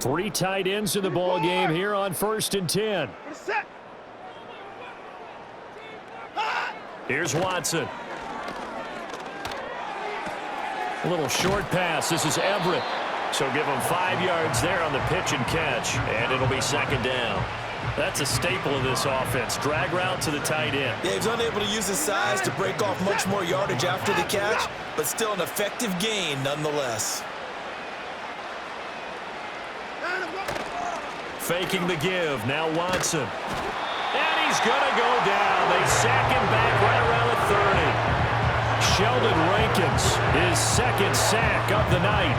Three tight ends in the ball game here on 1st and 10. Here's Watson. A little short pass. This is Everett. So give him 5 yards there on the pitch and catch, and it'll be 2nd down. That's a staple of this offense. Drag route to the tight end. Yeah, he's unable to use his size to break off much more yardage after the catch, but still an effective gain nonetheless. Faking the give. Now Watson. And he's going to go down. They sack him back right around the 30. Sheldon Rankins, his 2nd sack of the night.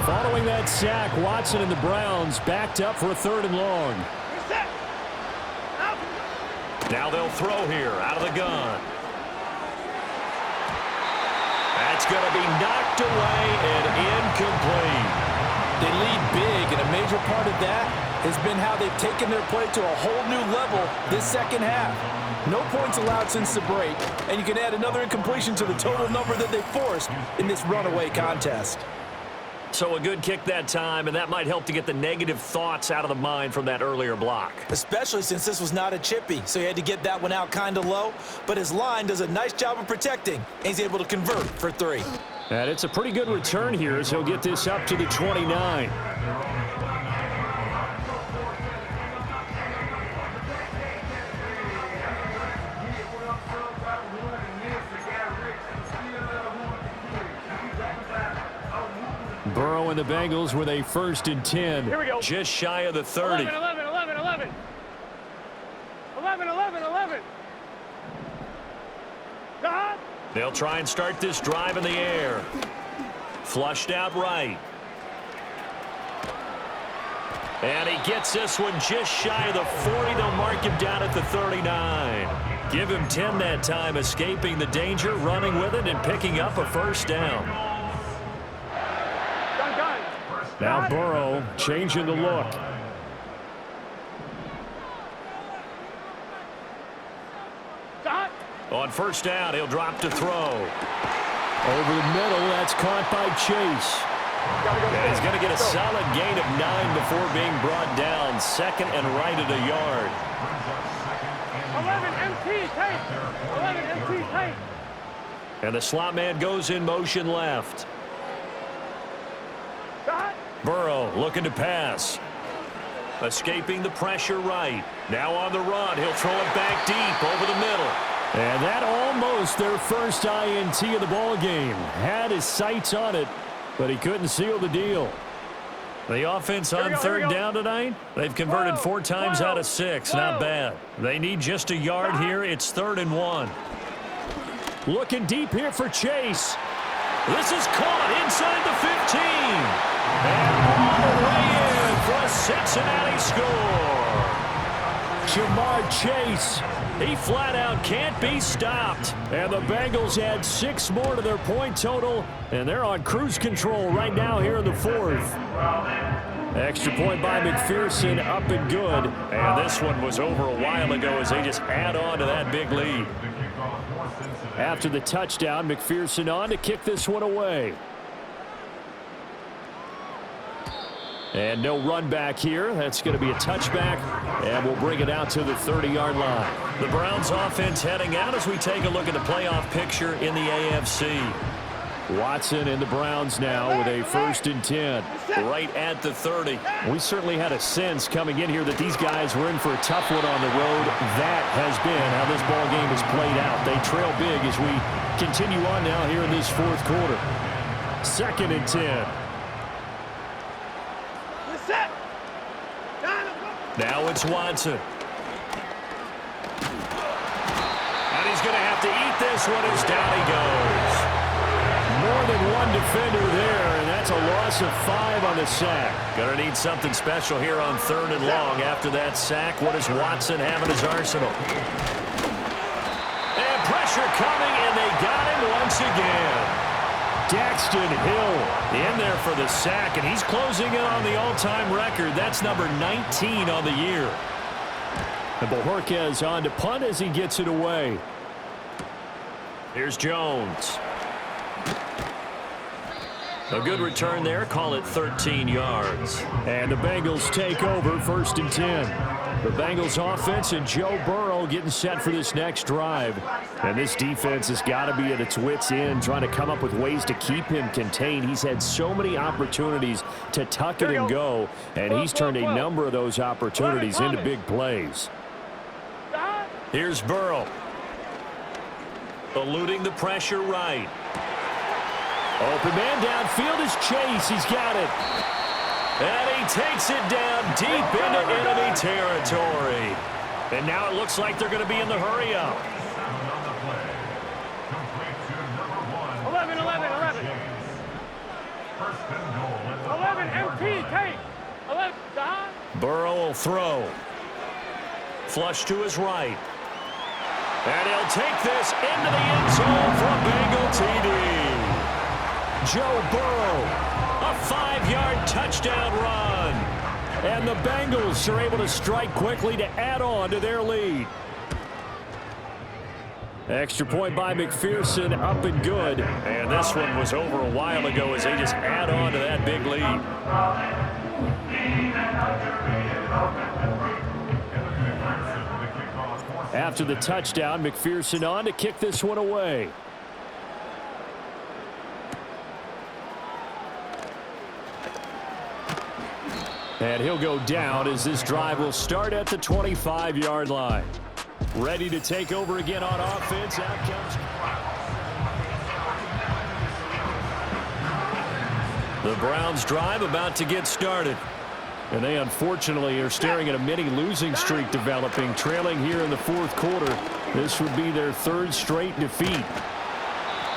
Following that sack, Watson and the Browns backed up for a 3rd and long. Now they'll throw here out of the gun. That's going to be knocked away and incomplete. They lead big, and a major part of that has been how they've taken their play to a whole new level this 2nd half. No points allowed since the break, and you can add another incompletion to the total number that they forced in this runaway contest. So a good kick that time, and that might help to get the negative thoughts out of the mind from that earlier block. Especially since this was not a chippy, so he had to get that one out kind of low. But his line does a nice job of protecting, and he's able to convert for 3. And it's a pretty good return here as he'll get this up to the 29. Burrow and the Bengals with a 1st and 10. Here we go. Just shy of the 30. 11. 11. They'll try and start this drive in the air. Flushed out right. And he gets this one just shy of the 40. They'll mark him down at the 39. Give him 10 that time, escaping the danger, running with it, and picking up a 1st down. Now Burrow changing the look. On 1st down, he'll drop to throw. Over the middle, that's caught by Chase. And he's going to get a solid gain of 9 before being brought down. 2nd and right at a yard. 11 MT tight. 11 MT tight. And the slot man goes in motion left. Burrow looking to pass. Escaping the pressure right. Now on the run. He'll throw it back deep over the middle. And that almost their first INT of the ball game. Had his sights on it, but he couldn't seal the deal. The offense on 3rd down tonight, they've converted 4 times out of 6. Not bad. They need just a yard here. It's 3rd and 1. Looking deep here for Chase. This is caught inside the 15. And all the way in for a Cincinnati score. Jamar Chase, he flat out can't be stopped. And the Bengals add 6 more to their point total, and they're on cruise control right now here in the 4th. Extra point by McPherson, up and good. And this one was over a while ago as they just add on to that big lead. After the touchdown, McPherson on to kick this one away. And no run back here. That's going to be a touchback, and we'll bring it out to the 30-yard line. The Browns offense heading out as we take a look at the playoff picture in the AFC. Watson and the Browns now with a 1st and 10. Right at the 30. We certainly had a sense coming in here that these guys were in for a tough one on the road. That has been how this ball game has played out. They trail big as we continue on now here in this 4th quarter. 2nd and 10. Now it's Watson. And he's going to have to eat this one as down he goes. More than one defender there, and that's a loss of 5 on the sack. Going to need something special here on 3rd and long after that sack. What does Watson have in his arsenal? And pressure coming, and they got him once again. Daxton Hill in there for the sack, and he's closing in on the all-time record. That's number 19 on the year. And Bojorquez on to punt as he gets it away. Here's Jones. A good return there. Call it 13 yards. And the Bengals take over 1st and 10. The Bengals offense and Joe Burrow getting set for this next drive. And this defense has got to be at its wits' end, trying to come up with ways to keep him contained. He's had so many opportunities to tuck it and go, and he's turned a number of those opportunities into big plays. Here's Burrow. Eluding the pressure right. Open man downfield is Chase. He's got it. And he takes it down deep into enemy territory. And now it looks like they're going to be in the hurry-up. 11, 11, 11. 11, MT, take. 11, Don. Burrow will throw. Flush to his right. And he'll take this into the end zone for a Bengal TD. Joe Burrow, a 5-yard touchdown run. And the Bengals are able to strike quickly to add on to their lead. Extra point by McPherson, up and good. And this one was over a while ago as they just add on to that big lead. After the touchdown, McPherson on to kick this one away. And he'll go down as this drive will start at the 25-yard line. Ready to take over again on offense. Out comes. The Browns drive about to get started. And they unfortunately are staring at a mini losing streak developing, trailing here in the 4th quarter. This would be their 3rd straight defeat.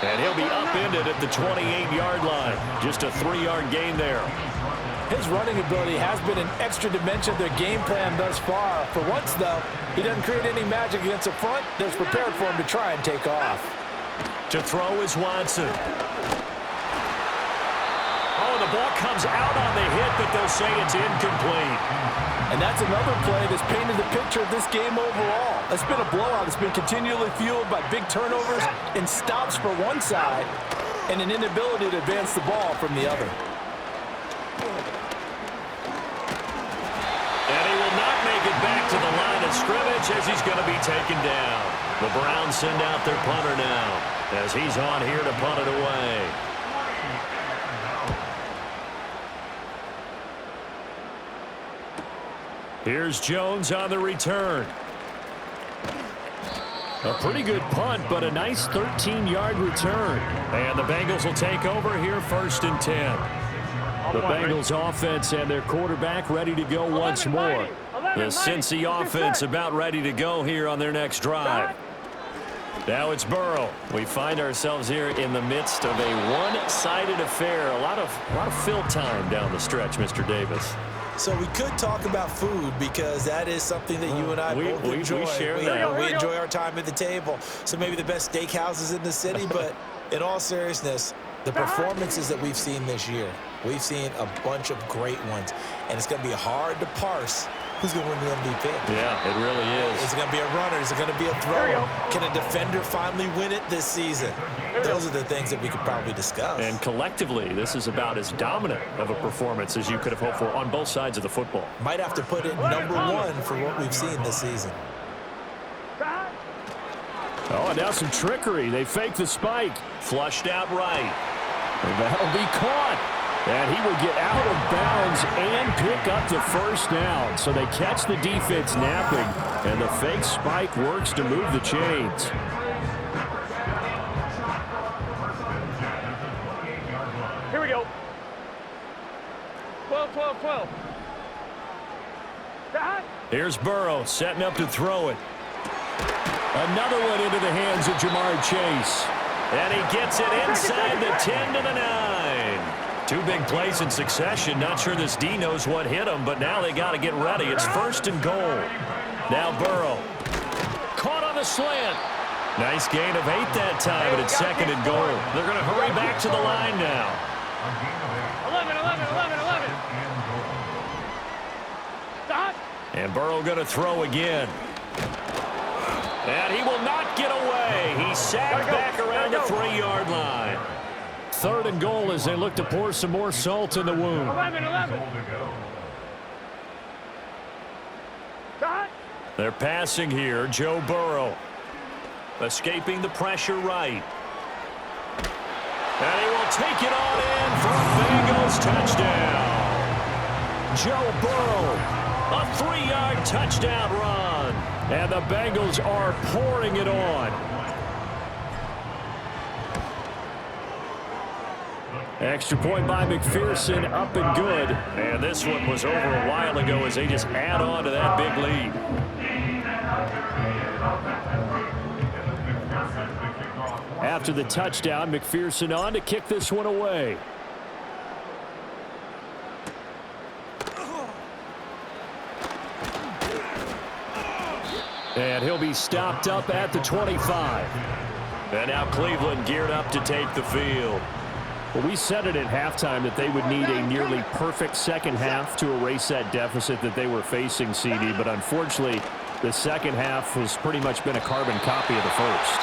And he'll be upended at the 28-yard line. Just a 3-yard gain there. His running ability has been an extra dimension of their game plan thus far. For once, though, he doesn't create any magic against the front that's prepared for him to try and take off. To throw is Watson. Oh, the ball comes out on the hit, but they'll say it's incomplete. And that's another play that's painted the picture of this game overall. It's been a blowout. It's been continually fueled by big turnovers and stops for one side and an inability to advance the ball from the other. And he will not make it back to the line of scrimmage as he's going to be taken down. The Browns send out their punter now as he's on here to punt it away. Here's Jones on the return. A pretty good punt, but a nice 13-yard return. And the Bengals will take over here 1st and 10. The Bengals offense and their quarterback ready to go once more. The Cincy offense about ready to go here on their next drive. Now it's Burrow. We find ourselves here in the midst of a one-sided affair. A lot of fill time down the stretch, Mr. Davis. So we could talk about food because that is something that you and I both enjoy. We share that. We enjoy our time at the table. So maybe the best steakhouses in the city, but in all seriousness, the performances that we've seen this year, we've seen a bunch of great ones, and it's going to be hard to parse who's going to win the MVP. Yeah, it really is. Is it going to be a runner? Is it going to be a thrower? Can a defender finally win it this season? Those are the things that we could probably discuss. And collectively, this is about as dominant of a performance as you could have hoped for on both sides of the football. Might have to put it number 1 for what we've seen this season. Oh, and now some trickery. They fake the spike. Flushed out right. And that'll be caught. And he will get out of bounds and pick up the first down. So they catch the defense napping, and the fake spike works to move the chains. Here we go. 12, 12, 12. Here's Burrow setting up to throw it. Another one into the hands of Jamar Chase. And he gets it inside the 10 to the 9. 2 big plays in succession. Not sure this D knows what hit him, but now they got to get ready. It's 1st and goal. Now Burrow. Caught on the slant. Nice gain of 8 that time, but it's 2nd and goal. They're going to hurry back to the line now. 11, 11, 11, 11. Stop. And Burrow going to throw again. And he will not get away. He's sacked back around the 3-yard line. 3rd and goal as they look to pour some more salt in the wound. 11. Cut. They're passing here. Joe Burrow escaping the pressure right. And he will take it on in for a Bengals touchdown. Joe Burrow, a 3-yard touchdown run. And the Bengals are pouring it on. Extra point by McPherson, up and good. And this one was over a while ago as they just add on to that big lead. After the touchdown, McPherson on to kick this one away. And he'll be stopped up at the 25. And now Cleveland geared up to take the field. Well, we said it at halftime that they would need a nearly perfect second half to erase that deficit that they were facing, CD. But unfortunately, the second half has pretty much been a carbon copy of the first.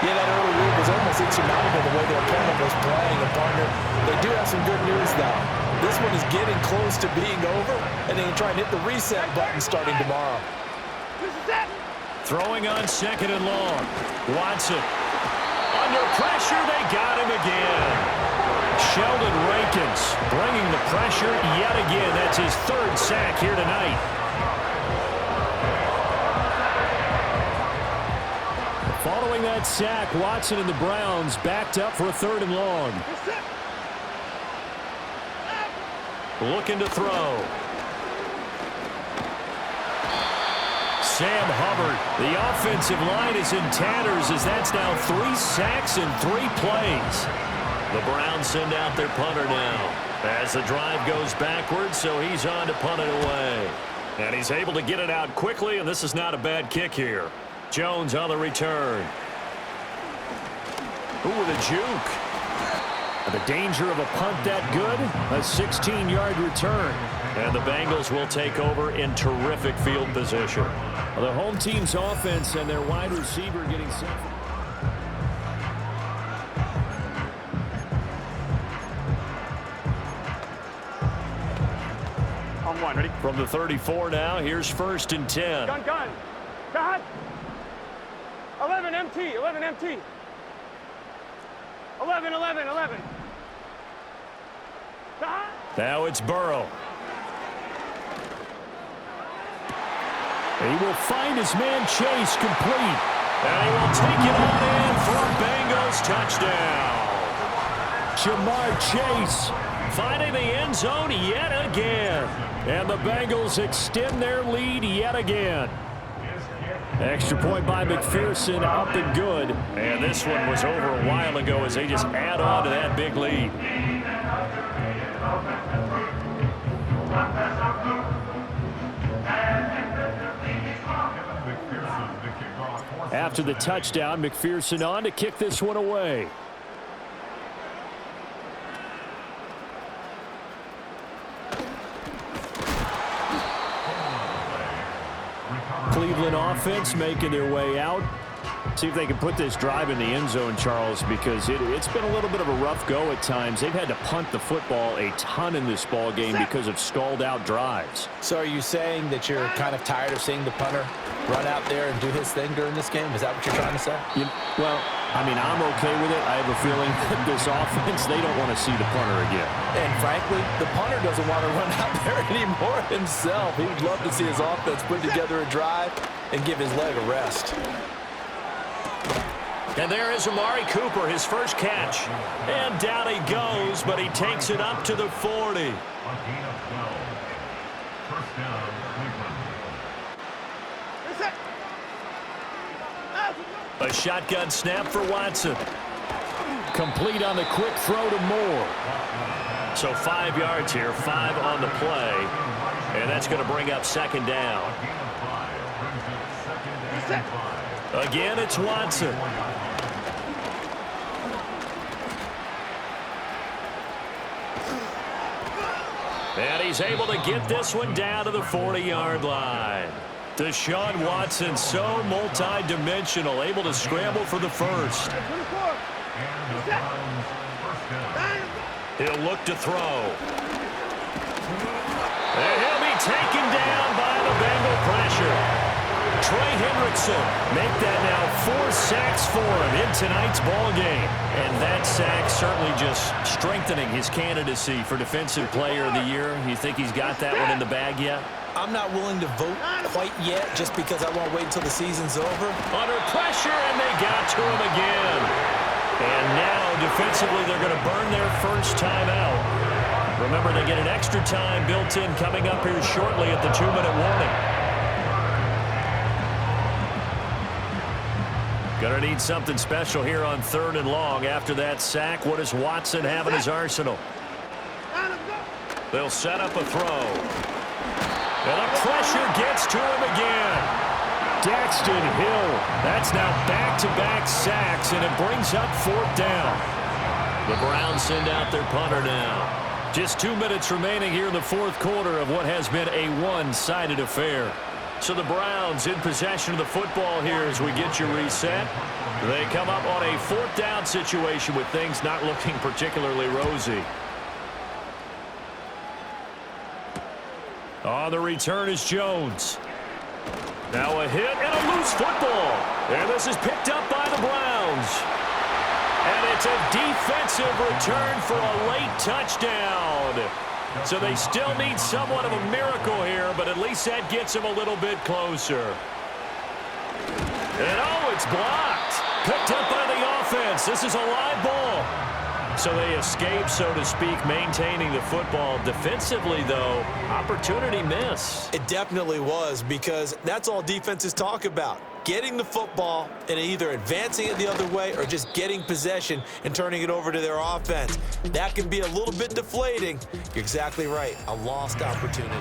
Yeah, that early lead was almost insurmountable the way their opponent was playing. And, partner, they do have some good news, though. This one is getting close to being over, and they can try and hit the reset button starting tomorrow. Throwing on 2nd and long. Watson. Under pressure, they got him again. Sheldon Rankins bringing the pressure yet again. That's his 3rd sack here tonight. Following that sack, Watson and the Browns backed up for a 3rd and long. Looking to throw. Sam Hubbard. The offensive line is in tatters as that's now 3 sacks in 3 plays. The Browns send out their punter now as the drive goes backwards, so he's on to punt it away. And he's able to get it out quickly, and this is not a bad kick here. Jones on the return. Ooh, with a juke. The danger of a punt that good, a 16-yard return. And the Bengals will take over in terrific field position. The home team's offense and their wide receiver getting set. On 1, ready? From the 34 now, here's 1st and 10. Gun. Cut. 11 MT. 11. Cut. Now it's Burrow. He will find his man Chase complete. And he will take it on in for a Bengals touchdown. Jamar Chase Finding the end zone yet again. And the Bengals extend their lead yet again. Extra point by McPherson, up and good. And this one was over a while ago as they just add on to that big lead. After the touchdown, McPherson on to kick this one away. Cleveland offense making their way out. See if they can put this drive in the end zone, Charles, because it's been a little bit of a rough go at times. They've had to punt the football a ton in this ball game because of stalled out drives. So are you saying that you're kind of tired of seeing the punter run out there and do his thing during this game? Is that what you're trying to say? Well, I mean, I'm okay with it. I have a feeling that this offense, they don't want to see the punter again. And frankly, the punter doesn't want to run out there anymore himself. He would love to see his offense put together a drive and give his leg a rest. And there is Amari Cooper, his first catch. And down he goes, but he takes it up to the 40. A shotgun snap for Watson. Complete on the quick throw to Moore. So 5 yards here, 5 on the play. And that's going to bring up second down. Again, it's Watson. And he's able to get this one down to the 40-yard line. Deshaun Watson, so multi-dimensional, able to scramble for the first. He'll look to throw. And he'll be taken down by the Bengal pressure. Trey Hendrickson make that now 4 sacks for him in tonight's ball game. And that sack certainly just strengthening his candidacy for Defensive Player of the Year. You think he's got that one in the bag yet? I'm not willing to vote quite yet just because I won't wait until the season's over. Under pressure, and they got to him again. And now, defensively, they're going to burn their first time out. Remember, they get an extra time built in coming up here shortly at the 2-minute warning. Going to need something special here on 3rd and long. After that sack, what does Watson have in his arsenal? They'll set up a throw. And the pressure gets to him again. Daxton Hill. That's now back-to-back sacks, and it brings up 4th down. The Browns send out their punter now. Just 2 minutes remaining here in the 4th quarter of what has been a one-sided affair. So the Browns in possession of the football here as we get your reset. They come up on a 4th down situation with things not looking particularly rosy. On the return is Jones. Now a hit and a loose football. And this is picked up by the Browns. And it's a defensive return for a late touchdown. So they still need somewhat of a miracle here, but at least that gets them a little bit closer. And oh, it's blocked. Picked up by the offense. This is a live ball. So they escape, so to speak, maintaining the football. Defensively, though, opportunity miss. It definitely was, because that's all defenses talk about. Getting the football and either advancing it the other way or just getting possession and turning it over to their offense. That can be a little bit deflating. You're exactly right. A lost opportunity.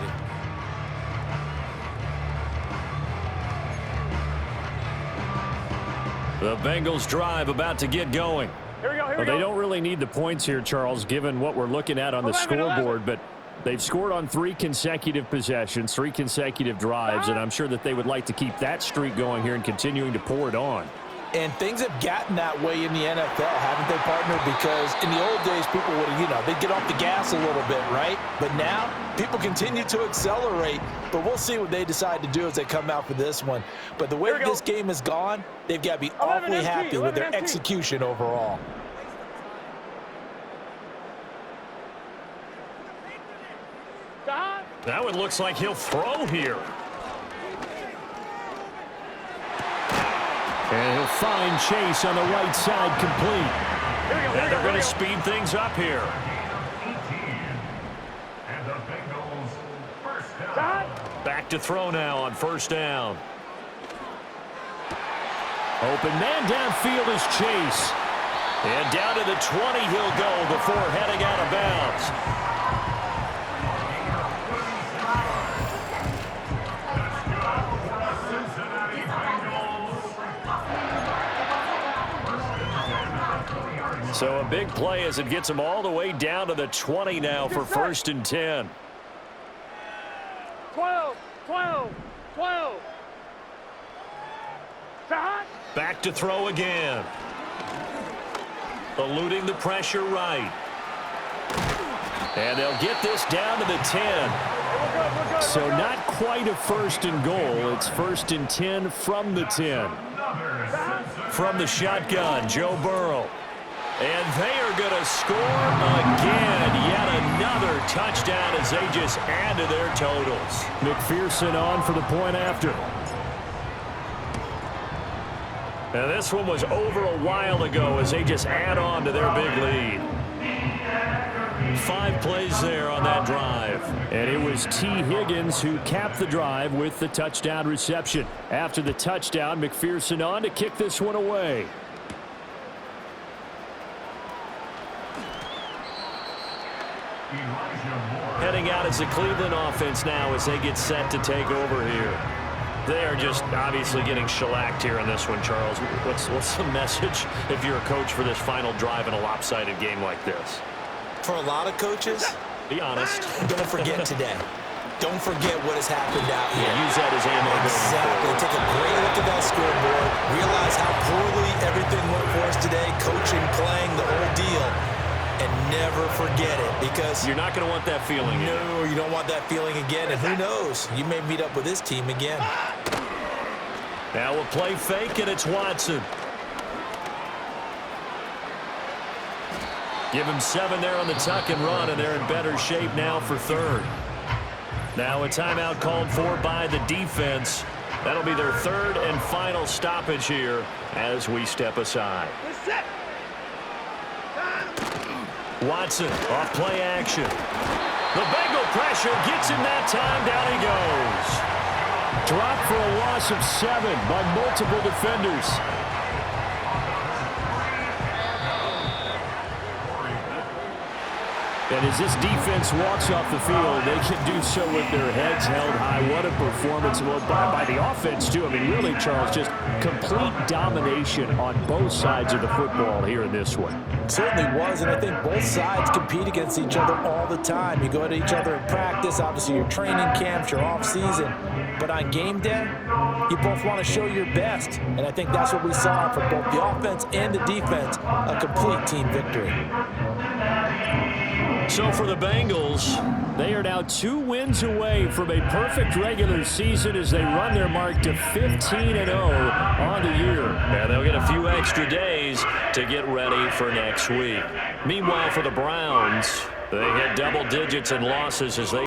The Bengals drive about to get going. Here we go, here we Well, go. they don't really need the points here, Charles, given what we're looking at on the 11. scoreboard, but they've scored on 3 consecutive possessions, 3 consecutive drives, and I'm sure that they would like to keep that streak going here and continuing to pour it on. And things have gotten that way in the NFL, haven't they, partner? Because in the old days, people would, they'd get off the gas a little bit, right? But now, people continue to accelerate. But we'll see what they decide to do as they come out for this one. But the way this game has gone, they've got to be awfully happy with their execution overall. Now it looks like he'll throw here. And he'll find Chase on the right side complete. And they're going to speed things up here. Back to throw now on 1st down. Open man downfield is Chase. And down to the 20 he'll go before heading out of bounds. So a big play as it gets them all the way down to the 20 now for 1st and 10. 12, 12, 12. Back to throw again. Eluding the pressure right. And they'll get this down to the 10. So not quite a 1st and goal. It's 1st and 10 from the 10. From the shotgun, Joe Burrow. And they are going to score again. Yet another touchdown as they just add to their totals. McPherson on for the point after. And this one was over a while ago as they just add on to their big lead. 5 plays there on that drive. And it was T. Higgins who capped the drive with the touchdown reception. After the touchdown, McPherson on to kick this one away. Heading out as the Cleveland offense now as they get set to take over here. They are just obviously getting shellacked here in this one, Charles. What's the message if you're a coach for this final drive in a lopsided game like this? For a lot of coaches, be honest. Don't forget today. Don't forget what has happened out here. Use that as ammo. Exactly. Take a great look at that scoreboard. Realize how poorly everything went for us today. Coaching, playing, the whole deal. and never forget it, because You're not going to want that feeling. no, you don't want that feeling again. And who knows? You may meet up with this team again. Now we'll play fake, and it's Watson. Give him 7 there on the tuck and run, and they're in better shape now for third. Now a timeout called for by the defense. That'll be their third and final stoppage here as we step aside. Watson off play action. The Bengal pressure gets him that time. Down he goes. Dropped for a loss of 7 by multiple defenders. And as this defense walks off the field, they can do so with their heads held high. What a performance by the offense, too. I mean, really, Charles, just complete domination on both sides of the football here in this one. Certainly was, and I think both sides compete against each other all the time. You go at each other in practice, obviously your training camps, your off-season. But on game day, you both want to show your best. And I think that's what we saw from both the offense and the defense, a complete team victory. So for the Bengals, they are now 2 wins away from a perfect regular season as they run their mark to 15-0 on the year. and they'll get a few extra days to get ready for next week. Meanwhile, for the Browns, they hit double digits in losses as they